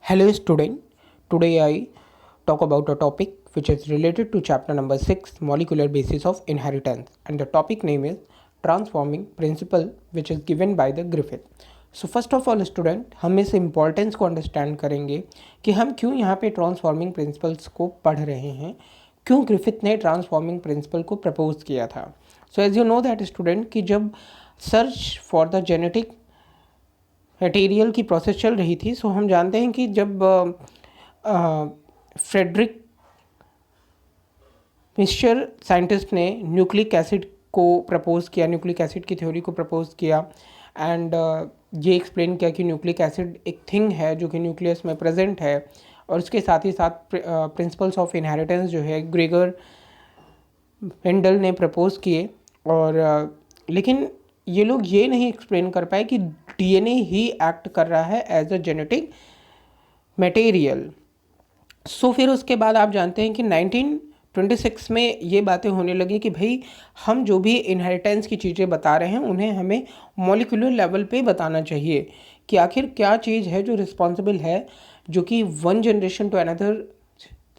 Hello student, today I talk about a topic which is related to chapter number 6 molecular basis of inheritance and the topic name is transforming principle which is given by the Griffith. So first of all student हम इस importance को understand करेंगे कि हम क्यों यहाँ पे transforming principles को पढ़ रहे हैं, क्यों ग्रिफिथ ने ट्रांसफॉर्मिंग प्रिंसिपल को प्रपोज किया था. So as you know that student कि जब search for the genetic material की प्रोसेस चल रही थी, सो हम जानते हैं कि जब फ्रेडरिक मिक्सचर साइंटिस्ट ने न्यूक्लिक एसिड को प्रपोज किया, न्यूक्लिक एसिड की थ्योरी को प्रपोज किया एंड ये एक्सप्लेन किया कि न्यूक्लिक एसिड एक थिंग है जो कि न्यूक्लियस में प्रेजेंट है और उसके साथ ही साथ प्रिंसिपल्स ऑफ इनहेरिटेंस जो है ग्रेगर मेंडल ने प्रपोज किए और लेकिन ये लोग ये नहीं एक्सप्लेन कर पाए कि डीएनए ही एक्ट कर रहा है एज अ जेनेटिक मटेरियल. सो फिर उसके बाद आप जानते हैं कि 1926 में ये बातें होने लगी कि भाई हम जो भी इनहेरिटेंस की चीज़ें बता रहे हैं उन्हें हमें मॉलिक्यूलर लेवल पे बताना चाहिए कि आखिर क्या चीज़ है जो रिस्पॉन्सिबल है, जो कि one generation to another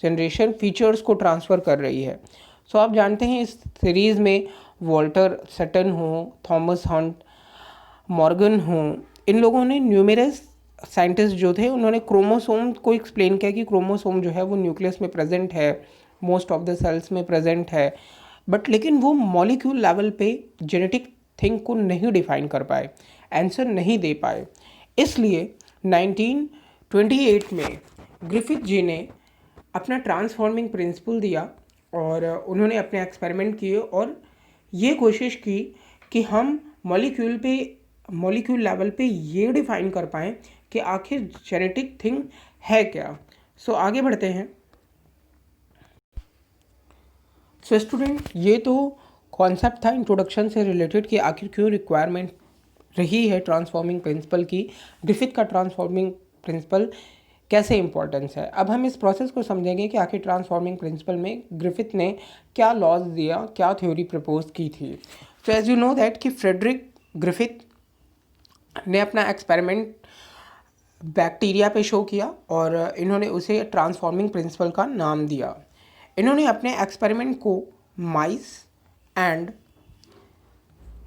generation features को ट्रांसफ़र कर रही है. सो आप जानते हैं इस सीरीज़ में वॉल्टर सटन हो, थॉमस हंट, मॉर्गन हो, इन लोगों ने न्यूमेरस साइंटिस्ट जो थे उन्होंने क्रोमोसोम को एक्सप्लेन किया कि क्रोमोसोम जो है वो न्यूक्लियस में प्रेजेंट है, मोस्ट ऑफ द सेल्स में प्रेजेंट है, बट लेकिन वो मॉलिक्यूल लेवल पे जेनेटिक थिंग को नहीं डिफाइन कर पाए, आंसर नहीं दे पाए. इसलिए 1928 में ग्रिफिथ जी ने अपना ट्रांसफॉर्मिंग प्रिंसिपल दिया और उन्होंने अपने एक्सपेरिमेंट किए और ये कोशिश की कि हम मॉलिक्यूल लेवल पे ये डिफाइन कर पाएँ कि आखिर जेनेटिक थिंग है क्या. सो आगे बढ़ते हैं. सो स्टूडेंट ये तो कॉन्सेप्ट था इंट्रोडक्शन से रिलेटेड कि आखिर क्यों रिक्वायरमेंट रही है ट्रांसफॉर्मिंग प्रिंसिपल की, ग्रिफिथ का ट्रांसफॉर्मिंग प्रिंसिपल कैसे इंपॉर्टेंस है. अब हम इस प्रोसेस को समझेंगे कि आखिर ट्रांसफॉर्मिंग प्रिंसिपल में ग्रिफिथ ने क्या लॉज दिया, क्या थ्योरी प्रपोज की थी. तो एज यू नो दैट कि फ्रेडरिक ग्रिफिथ ने अपना एक्सपेरिमेंट बैक्टीरिया पे शो किया और इन्होंने उसे ट्रांसफॉर्मिंग प्रिंसिपल का नाम दिया. इन्होंने अपने एक्सपेरिमेंट को माइस एंड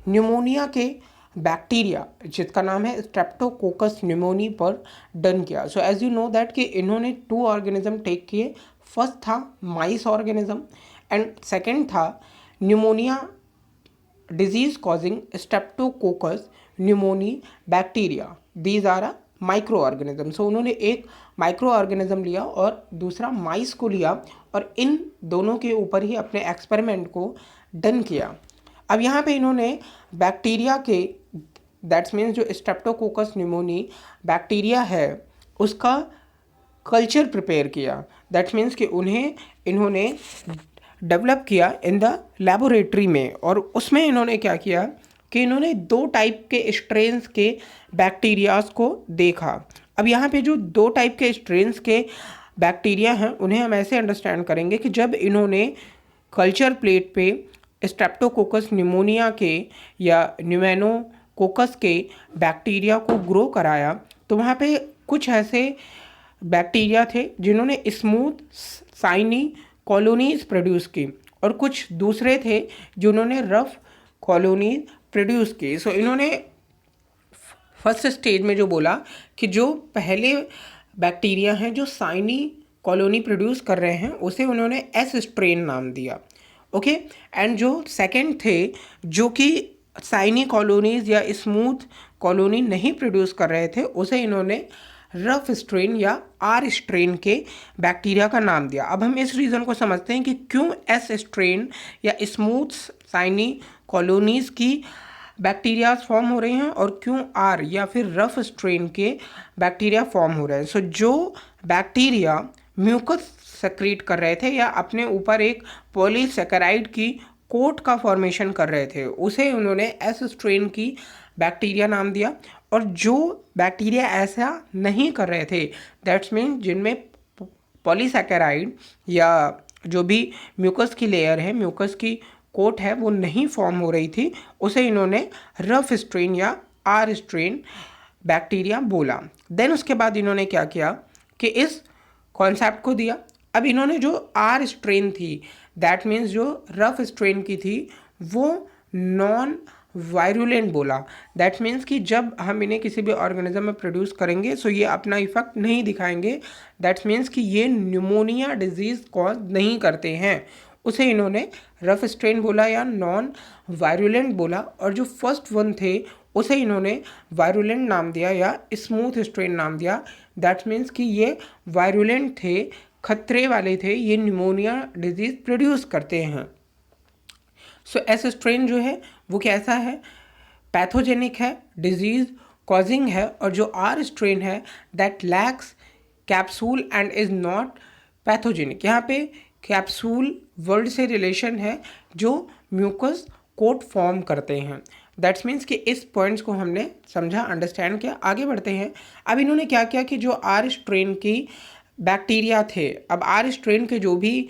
न्यूमोनिया के बैक्टीरिया जिसका नाम है स्ट्रेप्टोकोकस न्यूमोनी पर डन किया. So as you know that कि इन्होंने 2 ऑर्गेनिज्म टेक किए. फर्स्ट था माइस ऑर्गेनिज्म एंड सेकंड था pneumonia disease causing Streptococcus pneumoniae bacteria. These are a microorganism. So उन्होंने एक माइक्रो ऑर्गेनिज्म लिया और दूसरा माइस को लिया और इन दोनों के ऊपर ही अपने एक्सपेरिमेंट को डन किया. अब यहाँ पे इन्होंने बैक्टीरिया के दैट्स मीन्स जो स्ट्रेप्टोकोकस न्यूमोनी बैक्टीरिया है उसका कल्चर प्रिपेयर किया. दैट मीन्स कि इन्होंने डेवलप किया इन द लेबोरेटरी में और उसमें इन्होंने क्या किया कि इन्होंने 2 टाइप के स्ट्रेन्स के बैक्टीरियाज को देखा. अब यहाँ पे जो 2 टाइप के स्ट्रेन्स के बैक्टीरिया हैं उन्हें हम ऐसे अंडरस्टैंड करेंगे कि जब इन्होंने कल्चर प्लेट पे स्ट्रेप्टोकोकस न्यूमोनिया के या न्यूमेनोकोकस के बैक्टीरिया को ग्रो कराया तो वहाँ पे कुछ ऐसे बैक्टीरिया थे जिन्होंने स्मूथ साइनी कॉलोनीज प्रोड्यूस की और कुछ दूसरे थे जिन्होंने रफ कॉलोनी प्रोड्यूस की. सो इन्होंने फर्स्ट स्टेज में जो बोला कि जो पहले बैक्टीरिया हैं जो साइनी कॉलोनी प्रोड्यूस कर रहे हैं उसे उन्होंने एस स्ट्रेन नाम दिया. ओके एंड जो सेकंड थे जो कि साइनी कॉलोनीज या स्मूथ कॉलोनी नहीं प्रोड्यूस कर रहे थे उसे इन्होंने रफ स्ट्रेन या आर स्ट्रेन के बैक्टीरिया का नाम दिया. अब हम इस रीज़न को समझते हैं कि क्यों एस स्ट्रेन या स्मूथ साइनी कॉलोनीज़ की बैक्टीरियाज फॉर्म हो रहे हैं और क्यों आर या फिर रफ स्ट्रेन के बैक्टीरिया फॉर्म हो रहे हैं. सो जो बैक्टीरिया म्यूकस सेक्रेट कर रहे थे या अपने ऊपर एक पॉलीसेकेराइड की कोट का फॉर्मेशन कर रहे थे उसे उन्होंने एस स्ट्रेन की बैक्टीरिया नाम दिया. और जो बैक्टीरिया ऐसा नहीं कर रहे थे दैट्स मीन जिनमें पॉलीसेकेराइड या जो भी म्यूकस की लेयर है, म्यूकस की कोट है, वो नहीं फॉर्म हो रही थी, उसे इन्होंने रफ स्ट्रेन या आर स्ट्रेन बैक्टीरिया बोला. देन उसके बाद इन्होंने क्या किया कि इस कॉन्सेप्ट को दिया। अब इन्होंने जो आर स्ट्रेन थी, दैट मीन्स जो रफ स्ट्रेन की थी, वो नॉन वायरुलेंट बोला। दैट मीन्स कि जब हम इन्हें किसी भी ऑर्गेनिज्म में प्रोड्यूस करेंगे सो ये अपना इफेक्ट नहीं दिखाएंगे। दैट मीन्स कि ये न्यूमोनिया डिजीज़ कॉज नहीं करते हैं, उसे इन्होंने रफ स्ट्रेन बोला या नॉन वायरुलेंट बोला। और जो फर्स्ट वन थे उसे इन्होंने वायरुलेंट नाम दिया या स्मूथ स्ट्रेन नाम दिया। दैट मीन्स कि ये वायरुलेंट थे, खतरे वाले थे, ये न्यूमोनिया डिजीज़ प्रोड्यूस करते हैं। सो एस स्ट्रेन जो है वो कैसा है, पैथोजेनिक है, डिजीज़ कॉजिंग है। और जो आर स्ट्रेन है that lakhs capsule and is not pathogenic. यहाँ पे कैप्सूल वर्ड से रिलेशन है जो म्यूकस कोट फॉर्म करते हैं। दैट्स मीन्स कि इस पॉइंट्स को हमने समझा, अंडरस्टैंड किया। आगे बढ़ते हैं। अब इन्होंने क्या किया कि जो आर स्ट्रेन की बैक्टीरिया थे, अब आर स्ट्रेन के जो भी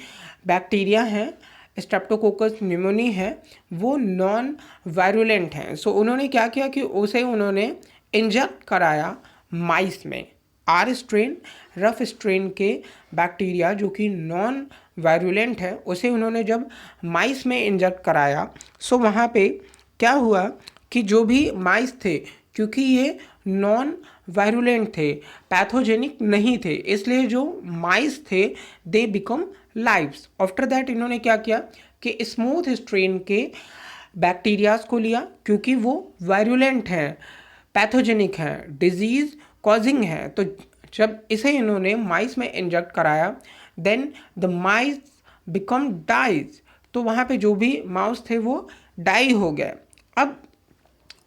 बैक्टीरिया हैं, स्ट्रेप्टोकोकस न्यूमोनी है, वो नॉन वायरुलेंट हैं। सो उन्होंने क्या किया कि उसे उन्होंने इंजेक्ट कराया माइस में। आर स्ट्रेन रफ स्ट्रेन के बैक्टीरिया जो कि नॉन वायरुलेंट है, उसे उन्होंने जब माइस में इंजेक्ट कराया, सो वहाँ पे क्या हुआ कि जो भी माइस थे, क्योंकि ये नॉन वायरुलेंट थे, पैथोजेनिक नहीं थे, इसलिए जो माइस थे they become lives. After that इन्होंने क्या किया कि स्मूथ स्ट्रेन के बैक्टीरियाज को लिया, क्योंकि वो वायरुलेंट हैं, पैथोजेनिक हैं, डिजीज़ कॉजिंग है। तो जब इसे इन्होंने माइस में इंजेक्ट कराया, then the mice become dies. तो वहाँ पे जो भी माउस थे वो डाई हो गए। अब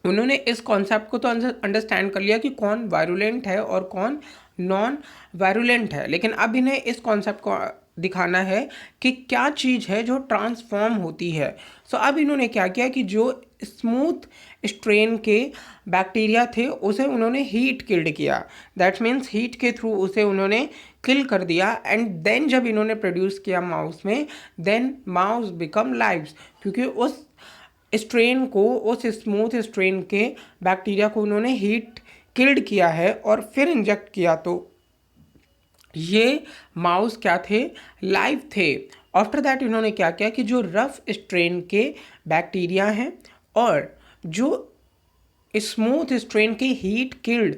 उन्होंने इस कॉन्सेप्ट को तो अंडरस्टैंड कर लिया कि कौन वायरुलेंट है और कौन नॉन वायरुलेंट है, लेकिन अब इन्हें इस कॉन्सेप्ट को दिखाना है कि क्या चीज़ है जो ट्रांसफॉर्म होती है। सो अब इन्होंने क्या किया कि जो स्मूथ स्ट्रेन के बैक्टीरिया थे उसे उन्होंने हीट किल्ड किया। दैट मीन्स हीट के थ्रू उसे उन्होंने किल कर दिया। एंड देन जब इन्होंने प्रोड्यूस किया माउस में, देन माउस बिकम लाइव्स, क्योंकि उस स्ट्रेन को, उस स्मूथ स्ट्रेन के बैक्टीरिया को उन्होंने हीट किल्ड किया है और फिर इंजेक्ट किया, तो ये माउस क्या थे, लाइव थे। आफ्टर दैट इन्होंने क्या किया कि जो रफ स्ट्रेन के बैक्टीरिया हैं और जो स्मूथ स्ट्रेन के हीट किल्ड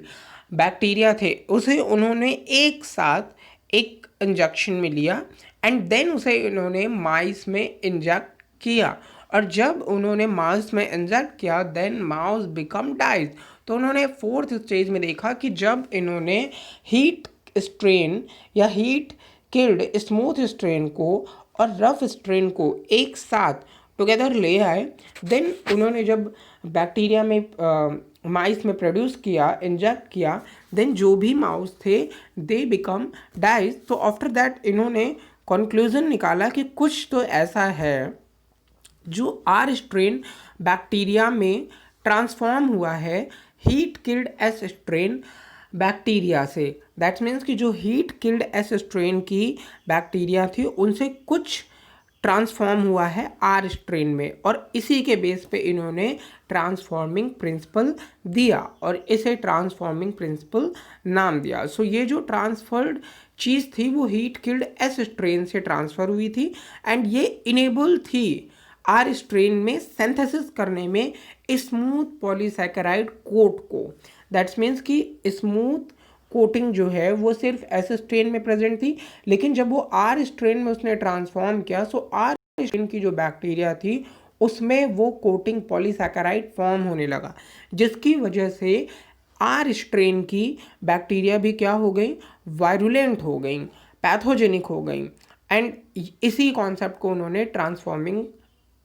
बैक्टीरिया थे, उसे उन्होंने एक साथ एक इंजेक्शन में लिया एंड देन उसे इन्होंने माइस में इंजेक्ट किया। और जब उन्होंने माउस में इंजेक्ट किया, देन माउस बिकम डाइज। तो उन्होंने फोर्थ स्टेज में देखा कि जब इन्होंने हीट स्ट्रेन या हीट किल्ड स्मूथ स्ट्रेन को और रफ स्ट्रेन को एक साथ टुगेदर ले आए, देन उन्होंने जब बैक्टीरिया में माइस में प्रोड्यूस किया, इंजेक्ट किया, देन जो भी माउस थे दे बिकम डाइज। तो आफ्टर दैट इन्होंने कंक्लूजन निकाला कि कुछ तो ऐसा है जो आर स्ट्रेन बैक्टीरिया में ट्रांसफॉर्म हुआ है heat killed S strain bacteria से। दैट मीन्स कि जो हीट किल्ड एस स्ट्रेन की बैक्टीरिया थी उनसे कुछ ट्रांसफॉर्म हुआ है आर स्ट्रेन में, और इसी के बेस पे इन्होंने ट्रांसफॉर्मिंग प्रिंसिपल दिया और इसे ट्रांसफॉर्मिंग प्रिंसिपल नाम दिया। सो ये जो ट्रांसफर्ड चीज़ थी वो हीट किल्ड एस स्ट्रेन से ट्रांसफ़र हुई थी एंड ये इनेबल थी आर स्ट्रेन में सिंथेसिस करने में स्मूथ पॉलीसैकेराइड कोट को। दैट्स मीन्स कि स्मूथ कोटिंग जो है वो सिर्फ एस स्ट्रेन में प्रेजेंट थी, लेकिन जब वो आर स्ट्रेन में उसने ट्रांसफॉर्म किया, सो आर स्ट्रेन की जो बैक्टीरिया थी उसमें वो कोटिंग पॉलीसैकेराइड फॉर्म होने लगा, जिसकी वजह से आर स्ट्रेन की बैक्टीरिया भी क्या हो गई, वायरुलेंट हो गई, पैथोजेनिक हो गई। एंड इसी कॉन्सेप्ट को उन्होंने ट्रांसफॉर्मिंग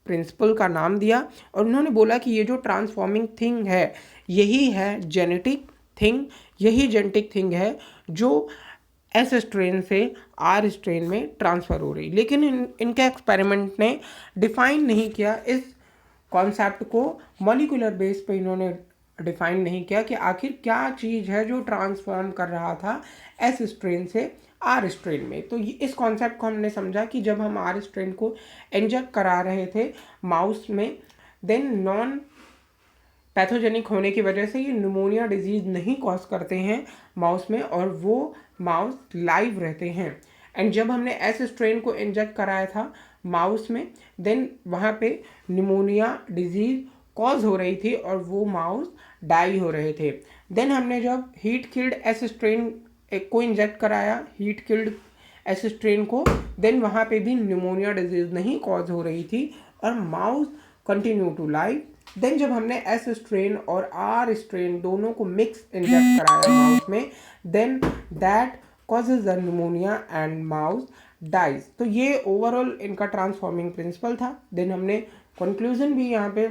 प्रिंसिपल का नाम दिया और उन्होंने बोला कि ये जो ट्रांसफॉर्मिंग थिंग है यही है जेनेटिक थिंग, यही जेनेटिक थिंग है जो एस स्ट्रेन से आर स्ट्रेन में ट्रांसफ़र हो रही। लेकिन इनके एक्सपेरिमेंट ने डिफ़ाइन नहीं किया इस कॉन्सेप्ट को, मॉलिक्यूलर बेस पे इन्होंने डिफ़ाइन नहीं किया कि आखिर क्या चीज़ है जो ट्रांसफॉर्म कर रहा था एस स्ट्रेन से आर स्ट्रेन में। तो इस कॉन्सेप्ट को हमने समझा कि जब हम आर स्ट्रेन को इंजेक्ट करा रहे थे माउस में, देन नॉन पैथोजेनिक होने की वजह से ये न्यूमोनिया डिजीज़ नहीं कॉज करते हैं माउस में, और वो माउस लाइव रहते हैं। एंड जब हमने एस स्ट्रेन को इंजेक्ट कराया था माउस में, देन वहाँ पे निमोनिया डिजीज कॉज हो रही थी और वो माउस डाई हो रहे थे। देन हमने जब हीट किल्ड एस स्ट्रेन को इंजेक्ट कराया, हीट किल्ड एस स्ट्रेन को, देन वहाँ पे भी निमोनिया डिजीज नहीं कॉज हो रही थी और mouse continue to live. Then जब हमने एस स्ट्रेन और आर स्ट्रेन दोनों को मिक्स इंजेक्ट कराया माउस में, then that causes the pneumonia and mouse dies. तो ये ओवरऑल इनका ट्रांसफॉर्मिंग प्रिंसिपल था। देन हमने कंक्लूजन भी यहाँ पे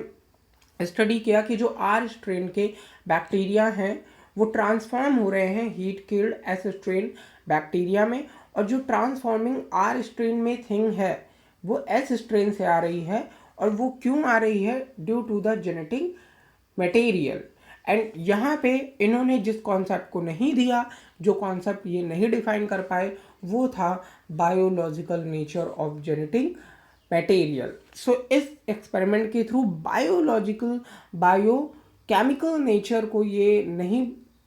स्टडी किया कि जो आर स्ट्रेन के बैक्टीरिया हैं वो ट्रांसफॉर्म हो रहे हैं heat killed S strain bacteria में, और जो ट्रांसफॉर्मिंग आर स्ट्रेन में थिंग है वो एस स्ट्रेन से आ रही है। और वो क्यों आ रही है? Due to the genetic material. And यहाँ पे इन्होंने जिस कॉन्सेप्ट को नहीं दिया, जो कॉन्सेप्ट ये नहीं डिफाइन कर पाए, वो था biological nature of genetic material. So इस एक्सपेरिमेंट के थ्रू बायोलॉजिकल बायोकेमिकल नेचर को ये नहीं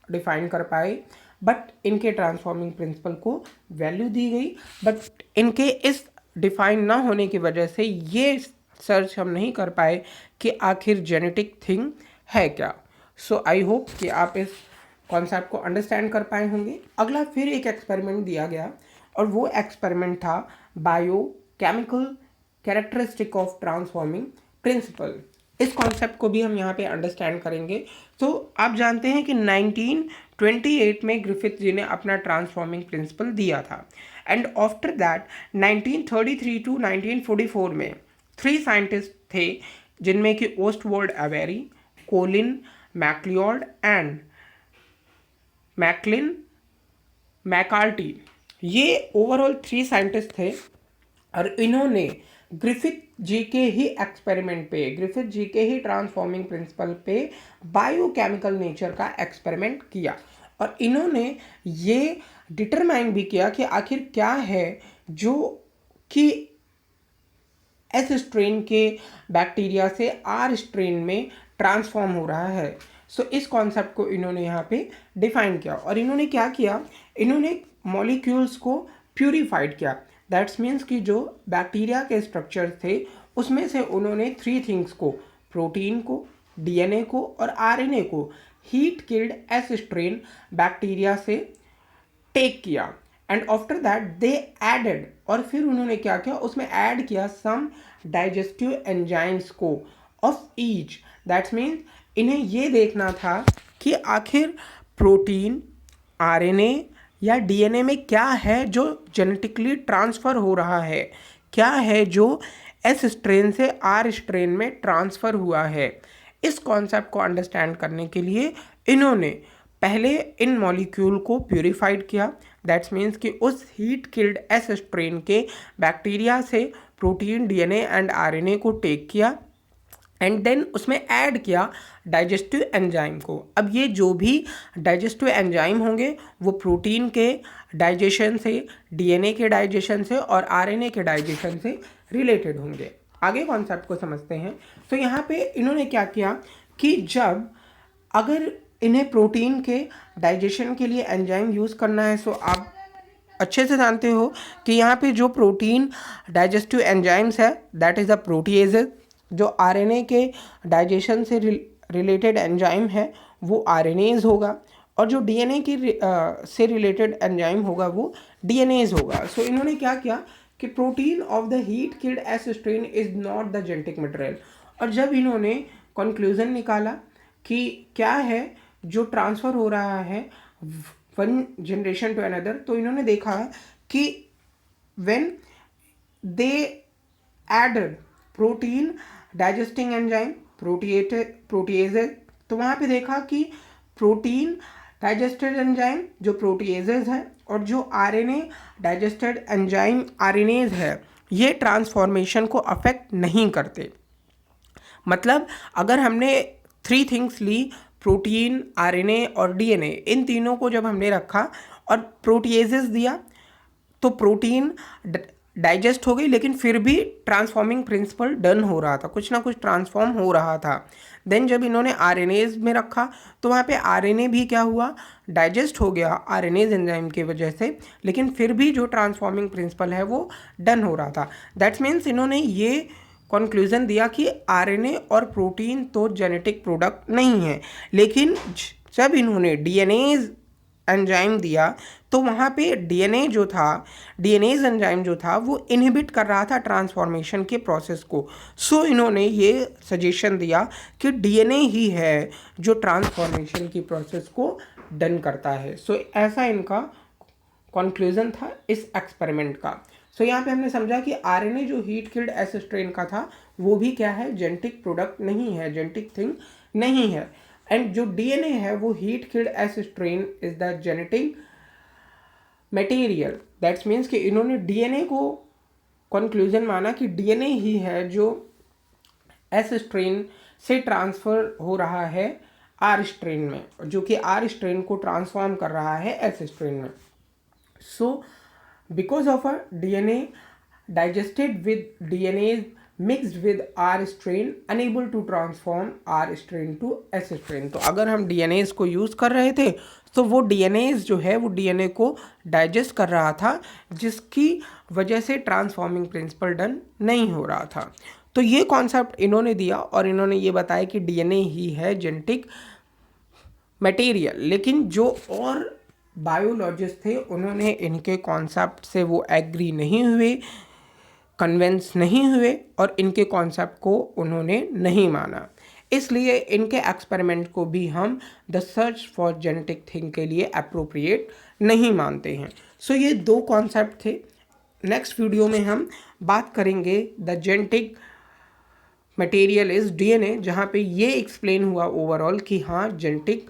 डिफाइन कर पाए, बट इनके ट्रांसफॉर्मिंग प्रिंसिपल को वैल्यू दी गई। बट इनके इस डिफाइन ना होने की वजह से ये सर्च हम नहीं कर पाए कि आखिर जेनेटिक थिंग है क्या। सो आई होप कि आप इस कॉन्सेप्ट को अंडरस्टैंड कर पाए होंगे। अगला फिर एक एक्सपेरिमेंट दिया गया और वो एक्सपेरिमेंट था biochemical characteristic of transforming principle. इस कॉन्सेप्ट को भी हम यहाँ पे अंडरस्टैंड करेंगे। तो आप जानते हैं कि 1928 में ग्रिफिथ जी ने अपना ट्रांसफॉर्मिंग प्रिंसिपल दिया था। एंड आफ्टर दैट 1933 टू 1944 में 3 साइंटिस्ट थे, जिनमें कि Oswald Avery, Colin MacLeod and Maclyn McCarty. ये ओवरऑल 3 साइंटिस्ट थे और इन्होंने ग्रिफिथ जी के ही एक्सपेरिमेंट पे, ग्रिफिथ जी के ही ट्रांसफॉर्मिंग प्रिंसिपल पे बायोकेमिकल नेचर का एक्सपेरिमेंट किया। और इन्होंने ये डिटरमाइन भी किया कि आखिर क्या है जो कि एस स्ट्रेन के बैक्टीरिया से आर स्ट्रेन में ट्रांसफॉर्म हो रहा है। सो इस कॉन्सेप्ट को इन्होंने यहाँ पे डिफाइन किया। और इन्होंने क्या किया? इन्होंने मॉलिक्यूल्स को प्यूरिफाइड किया। दैट्स मीन्स कि जो बैक्टीरिया के स्ट्रक्चर थे उसमें से उन्होंने 3 थिंग्स को, प्रोटीन को, डीएनए को और आरएनए को heat killed S strain bacteria से टेक किया। And after that they added, और फिर उन्होंने क्या किया? उसमें ऐड किया सम डाइजेस्टिव एंजाइम्स को ऑफ ईच। दैट्स मीन्स इन्हें ये देखना था कि आखिर प्रोटीन, आरएनए या डीएनए में क्या है जो जेनेटिकली ट्रांसफ़र हो रहा है, क्या है जो एस स्ट्रेन से आर स्ट्रेन में ट्रांसफ़र हुआ है। इस कॉन्सेप्ट को अंडरस्टैंड करने के लिए इन्होंने पहले इन मॉलिक्यूल को प्यूरिफाइड किया। दैट्स मीन्स कि उस हीट किल्ड एस स्ट्रेन के बैक्टीरिया से प्रोटीन, डीएनए एंड आरएनए को टेक किया एंड देन उसमें ऐड किया डाइजेस्टिव एंजाइम को। अब ये जो भी डाइजेस्टिव एंजाइम होंगे वो प्रोटीन के डाइजेशन से, डीएनए के डाइजेशन से और आरएनए के डाइजेशन से रिलेटेड होंगे। आगे कॉन्सेप्ट को समझते हैं। तो यहाँ पे इन्होंने क्या किया कि जब अगर इन्हें प्रोटीन के डाइजेशन के लिए एंजाइम यूज़ करना है, सो आप अच्छे से जानते हो कि यहाँ पे जो प्रोटीन डाइजेस्टिव एंजाइम्स है दैट इज़ द प्रोटीएजेज। जो आरएनए के डाइजेशन से रिलेटेड एंजाइम है वो आरएनएज होगा, और जो डीएनए की से रिलेटेड एंजाइम होगा वो डीएनएज होगा। सो इन्होंने क्या किया कि protein of the heat killed S strain is not the genetic material. और जब इन्होंने कंक्लूजन निकाला कि क्या है जो ट्रांसफ़र हो रहा है वन जनरेशन टू अनदर, तो इन्होंने देखा कि when they added protein digesting enzyme proteases, तो वहाँ पे देखा कि प्रोटीन डाइजेस्टेड एंजाइम जो प्रोटीएजेज है और जो आरएनए डाइजेस्टेड एंजाइम आरएनएज है ये ट्रांसफॉर्मेशन को अफेक्ट नहीं करते। मतलब अगर हमने 3 थिंग्स ली, प्रोटीन, आरएनए और डीएनए, इन तीनों को जब हमने रखा और प्रोटीएजेज दिया, तो प्रोटीन डाइजेस्ट हो गई, लेकिन फिर भी ट्रांसफॉर्मिंग प्रिंसिपल डन हो रहा था, कुछ ना कुछ ट्रांसफॉर्म हो रहा था। देन जब इन्होंने आरएनएज में रखा तो वहाँ पे आरएनए भी क्या हुआ, डाइजेस्ट हो गया आरएनएज एंजाइम की वजह से, लेकिन फिर भी जो ट्रांसफॉर्मिंग प्रिंसिपल है वो डन हो रहा था। दैट्स मीन्स इन्होंने ये कंक्लूजन दिया कि आरएनए और प्रोटीन तो जेनेटिक प्रोडक्ट नहीं है, लेकिन जब इन्होंने डीएनए एंजाइम दिया तो वहाँ पे डीएनए जो था, डीएनएज एंजाइम जो था वो इनहिबिट कर रहा था ट्रांसफॉर्मेशन के प्रोसेस को। सो इन्होंने ये सजेशन दिया कि डीएनए ही है जो ट्रांसफॉर्मेशन की प्रोसेस को डन करता है। सो ऐसा इनका कंक्लूजन था इस एक्सपेरिमेंट का। सो यहाँ पे हमने समझा कि आरएनए जो हीट किल्ड एस स्ट्रेन का था वो भी क्या है, जेनेटिक प्रोडक्ट नहीं है, जेनेटिक थिंग नहीं है। एंड जो डीएनए है वो heat killed S strain is the genetic material. That's means कि इन्होंने डीएनए को कंक्लूजन माना कि डीएनए ही है जो एस स्ट्रेन से ट्रांसफ़र हो रहा है आर स्ट्रेन में, जो कि आर स्ट्रेन को ट्रांसफॉर्म कर रहा है एस स्ट्रेन में। So because of a DNA digested with DNA mixed with R strain unable to transform R strain to S strain। तो अगर हम DNAs को यूज़ कर रहे थे तो वो DNAs जो है वो DNA को डाइजेस्ट कर रहा था, जिसकी वजह से ट्रांसफॉर्मिंग प्रिंसिपल डन नहीं हो रहा था। तो ये कॉन्सेप्ट इन्होंने दिया और इन्होंने ये बताया कि DNA ही है जेनेटिक मटेरियल। लेकिन जो और बायोलॉजिस्ट थे उन्होंने इनके कॉन्सेप्ट से वो एग्री नहीं हुए, कन्वेंस नहीं हुए और इनके कॉन्सेप्ट को उन्होंने नहीं माना। इसलिए इनके एक्सपेरिमेंट को भी हम the search for genetic thing के लिए अप्रोप्रिएट नहीं मानते हैं। सो ये दो कॉन्सेप्ट थे। नेक्स्ट वीडियो में हम बात करेंगे the genetic material is DNA, जहाँ पे ये एक्सप्लेन हुआ ओवरऑल कि हाँ जेनेटिक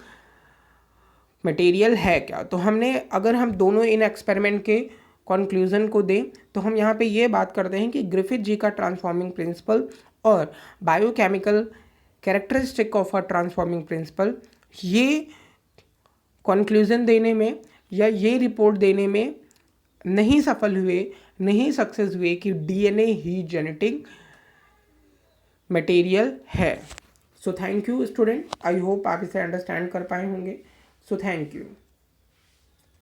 मटेरियल है क्या। तो हमने अगर हम दोनों इन एक्सपेरिमेंट के कंक्लूजन को दें तो हम यहाँ पे ये बात करते हैं कि ग्रिफिथ जी का ट्रांसफॉर्मिंग प्रिंसिपल और biochemical characteristic of a transforming principle, ये कंक्लूजन देने में या ये रिपोर्ट देने में नहीं सफल हुए, नहीं सक्सेस हुए कि डीएनए ही जेनेटिक मटेरियल है। So thank you student, I hope आप इसे अंडरस्टैंड कर पाए होंगे। So thank you.